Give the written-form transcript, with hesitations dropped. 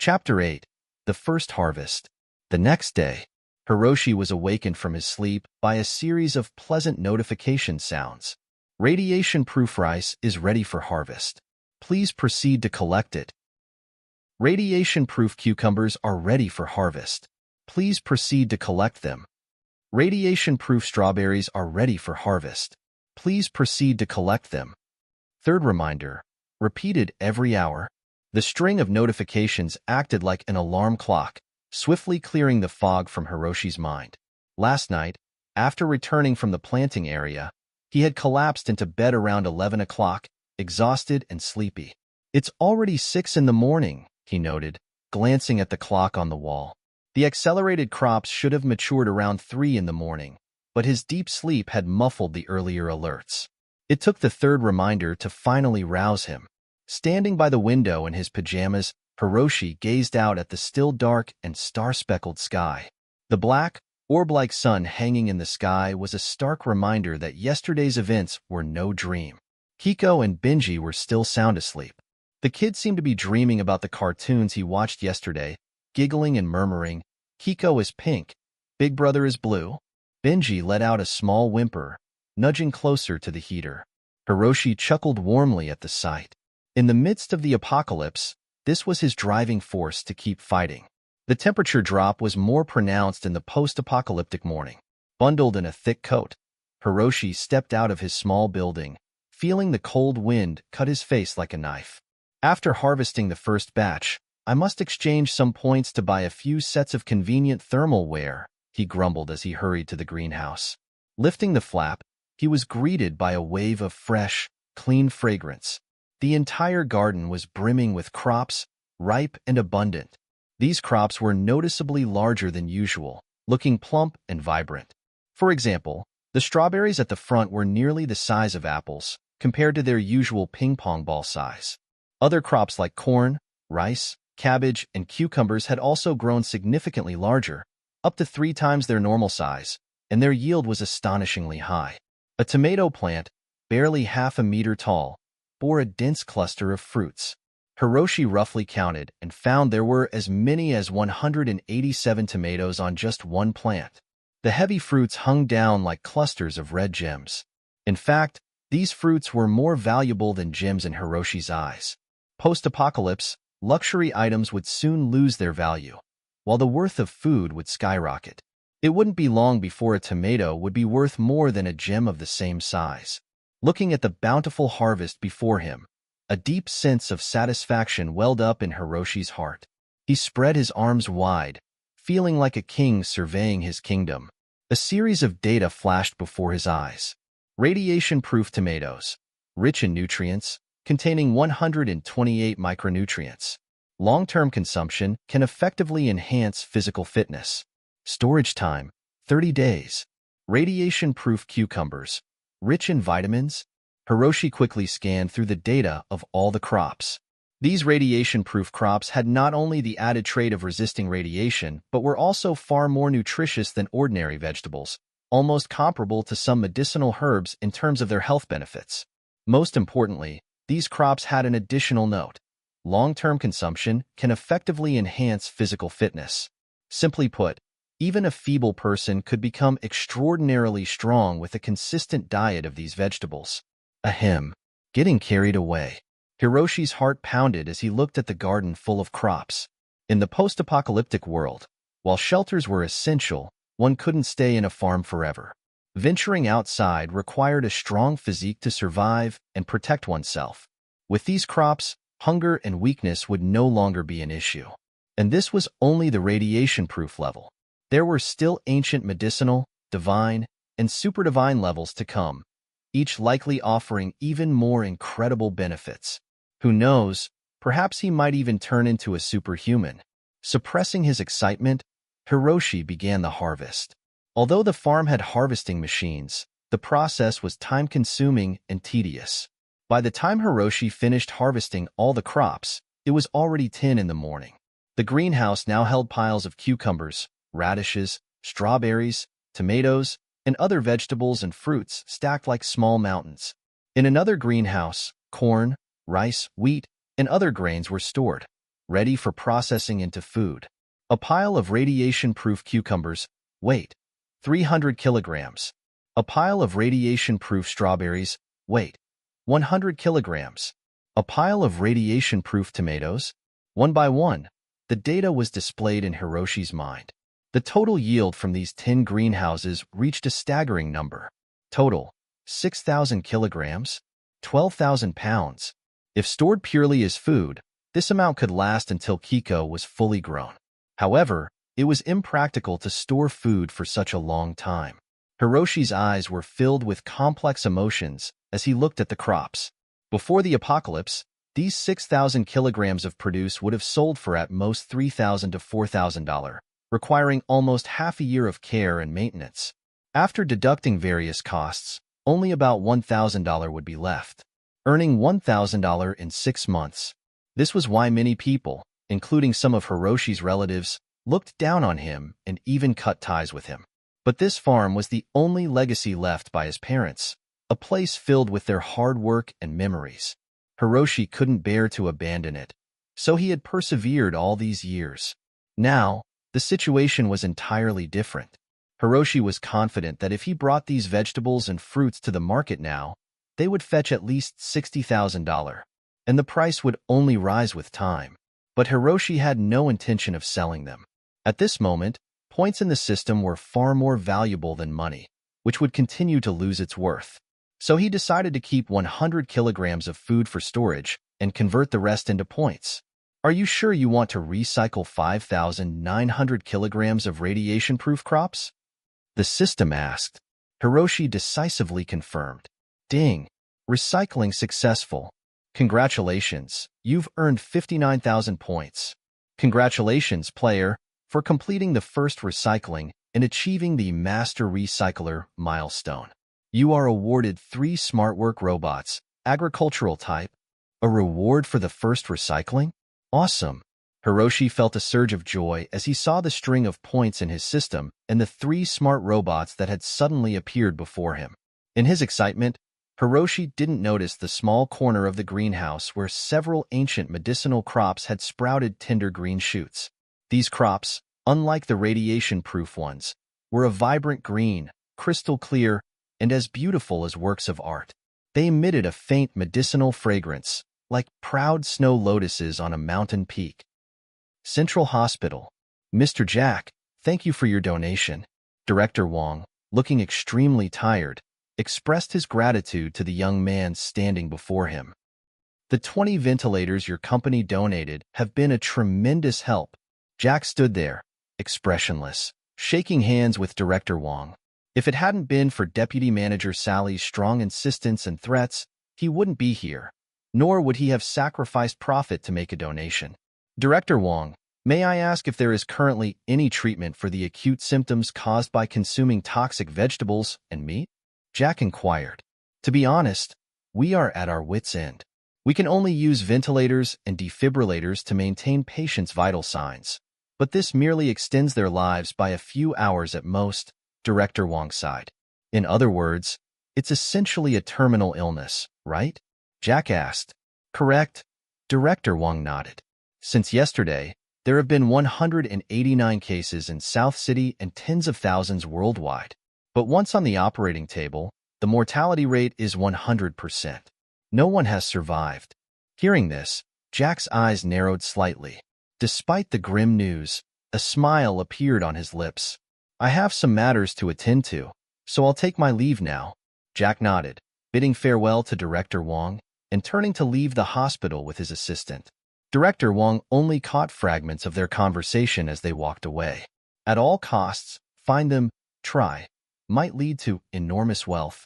Chapter 8. The First Harvest. The next day, Hiroshi was awakened from his sleep by a series of pleasant notification sounds. Radiation-proof rice is ready for harvest. Please proceed to collect it. Radiation-proof cucumbers are ready for harvest. Please proceed to collect them. Radiation-proof strawberries are ready for harvest. Please proceed to collect them. Third reminder, repeated every hour. The string of notifications acted like an alarm clock, swiftly clearing the fog from Hiroshi's mind. Last night, after returning from the planting area, he had collapsed into bed around 11 o'clock, exhausted and sleepy. It's already 6 in the morning, he noted, glancing at the clock on the wall. The accelerated crops should have matured around 3 in the morning, but his deep sleep had muffled the earlier alerts. It took the third reminder to finally rouse him. Standing by the window in his pajamas, Hiroshi gazed out at the still dark and star-speckled sky. The black, orb-like sun hanging in the sky was a stark reminder that yesterday's events were no dream. Kiko and Benji were still sound asleep. The kid seemed to be dreaming about the cartoons he watched yesterday, giggling and murmuring, "Kiko is pink, Big Brother is blue." Benji let out a small whimper, nudging closer to the heater. Hiroshi chuckled warmly at the sight. In the midst of the apocalypse, this was his driving force to keep fighting. The temperature drop was more pronounced in the post-apocalyptic morning. Bundled in a thick coat, Hiroshi stepped out of his small building, feeling the cold wind cut his face like a knife. After harvesting the first batch, I must exchange some points to buy a few sets of convenient thermal wear, he grumbled as he hurried to the greenhouse. Lifting the flap, he was greeted by a wave of fresh, clean fragrance. The entire garden was brimming with crops, ripe and abundant. These crops were noticeably larger than usual, looking plump and vibrant. For example, the strawberries at the front were nearly the size of apples, compared to their usual ping-pong ball size. Other crops like corn, rice, cabbage, and cucumbers had also grown significantly larger, up to 3 times their normal size, and their yield was astonishingly high. A tomato plant, barely half a meter tall, bore a dense cluster of fruits. Hiroshi roughly counted and found there were as many as 187 tomatoes on just one plant. The heavy fruits hung down like clusters of red gems. In fact, these fruits were more valuable than gems in Hiroshi's eyes. Post-apocalypse, luxury items would soon lose their value, while the worth of food would skyrocket. It wouldn't be long before a tomato would be worth more than a gem of the same size. Looking at the bountiful harvest before him, a deep sense of satisfaction welled up in Hiroshi's heart. He spread his arms wide, feeling like a king surveying his kingdom. A series of data flashed before his eyes. Radiation-proof tomatoes, rich in nutrients, containing 128 micronutrients. Long-term consumption can effectively enhance physical fitness. Storage time, 30 days. Radiation-proof cucumbers, rich in vitamins. Hiroshi quickly scanned through the data of all the crops. These radiation-proof crops had not only the added trait of resisting radiation, but were also far more nutritious than ordinary vegetables, almost comparable to some medicinal herbs in terms of their health benefits. Most importantly, these crops had an additional note. Long-term consumption can effectively enhance physical fitness. Simply put, even a feeble person could become extraordinarily strong with a consistent diet of these vegetables. Ahem. Getting carried away. Hiroshi's heart pounded as he looked at the garden full of crops. In the post-apocalyptic world, while shelters were essential, one couldn't stay in a farm forever. Venturing outside required a strong physique to survive and protect oneself. With these crops, hunger and weakness would no longer be an issue. And this was only the radiation-proof level. There were still ancient medicinal, divine, and super-divine levels to come, each likely offering even more incredible benefits. Who knows, perhaps he might even turn into a superhuman. Suppressing his excitement, Hiroshi began the harvest. Although the farm had harvesting machines, the process was time-consuming and tedious. By the time Hiroshi finished harvesting all the crops, it was already 10 in the morning. The greenhouse now held piles of cucumbers, radishes, strawberries, tomatoes, and other vegetables and fruits stacked like small mountains. In another greenhouse, corn, rice, wheat, and other grains were stored. ready for processing into food. A pile of radiation-proof cucumbers, weight, 300 kilograms. A pile of radiation-proof strawberries, weight, 100 kilograms. A pile of radiation-proof tomatoes, 1 by 1. The data was displayed in Hiroshi's mind. The total yield from these 10 greenhouses reached a staggering number. Total, 6,000 kilograms, 12,000 pounds. If stored purely as food, this amount could last until Kiko was fully grown. However, it was impractical to store food for such a long time. Hiroshi's eyes were filled with complex emotions as he looked at the crops. Before the apocalypse, these 6,000 kilograms of produce would have sold for at most $3,000 to $4,000, requiring almost half a year of care and maintenance. After deducting various costs, only about $1,000 would be left, earning $1,000 in 6 months. This was why many people, including some of Hiroshi's relatives, looked down on him and even cut ties with him. But this farm was the only legacy left by his parents, a place filled with their hard work and memories. Hiroshi couldn't bear to abandon it, so he had persevered all these years. Now, the situation was entirely different. Hiroshi was confident that if he brought these vegetables and fruits to the market now, they would fetch at least $60,000, and the price would only rise with time. But Hiroshi had no intention of selling them. At this moment, points in the system were far more valuable than money, which would continue to lose its worth. So he decided to keep 100 kilograms of food for storage and convert the rest into points. Are you sure you want to recycle 5,900 kilograms of radiation-proof crops? The system asked. Hiroshi decisively confirmed. Ding! Recycling successful. Congratulations, you've earned 59,000 points. Congratulations, player, for completing the first recycling and achieving the Master Recycler milestone. You are awarded 3 smart work robots, agricultural type. A reward for the first recycling? Awesome! Hiroshi felt a surge of joy as he saw the string of points in his system and the 3 smart robots that had suddenly appeared before him. In his excitement, Hiroshi didn't notice the small corner of the greenhouse where several ancient medicinal crops had sprouted tender green shoots. These crops, unlike the radiation-proof ones, were a vibrant green, crystal clear, and as beautiful as works of art. They emitted a faint medicinal fragrance, like proud snow lotuses on a mountain peak. Central Hospital. Mr. Jack, thank you for your donation. Director Wong, looking extremely tired, expressed his gratitude to the young man standing before him. The 20 ventilators your company donated have been a tremendous help. Jack stood there, expressionless, shaking hands with Director Wong. If it hadn't been for Deputy Manager Sally's strong insistence and threats, he wouldn't be here, nor would he have sacrificed profit to make a donation. Director Wong, may I ask if there is currently any treatment for the acute symptoms caused by consuming toxic vegetables and meat? Jack inquired. To be honest, we are at our wits' end. We can only use ventilators and defibrillators to maintain patients' vital signs, but this merely extends their lives by a few hours at most, Director Wong sighed. In other words, it's essentially a terminal illness, right? Jack asked. Correct. Director Wong nodded. Since yesterday, there have been 189 cases in South City and tens of thousands worldwide. But once on the operating table, the mortality rate is 100%. No one has survived. Hearing this, Jack's eyes narrowed slightly. Despite the grim news, a smile appeared on his lips. I have some matters to attend to, so I'll take my leave now. Jack nodded, bidding farewell to Director Wong and turning to leave the hospital with his assistant. Director Wong only caught fragments of their conversation as they walked away. At all costs, find them, try, might lead to enormous wealth.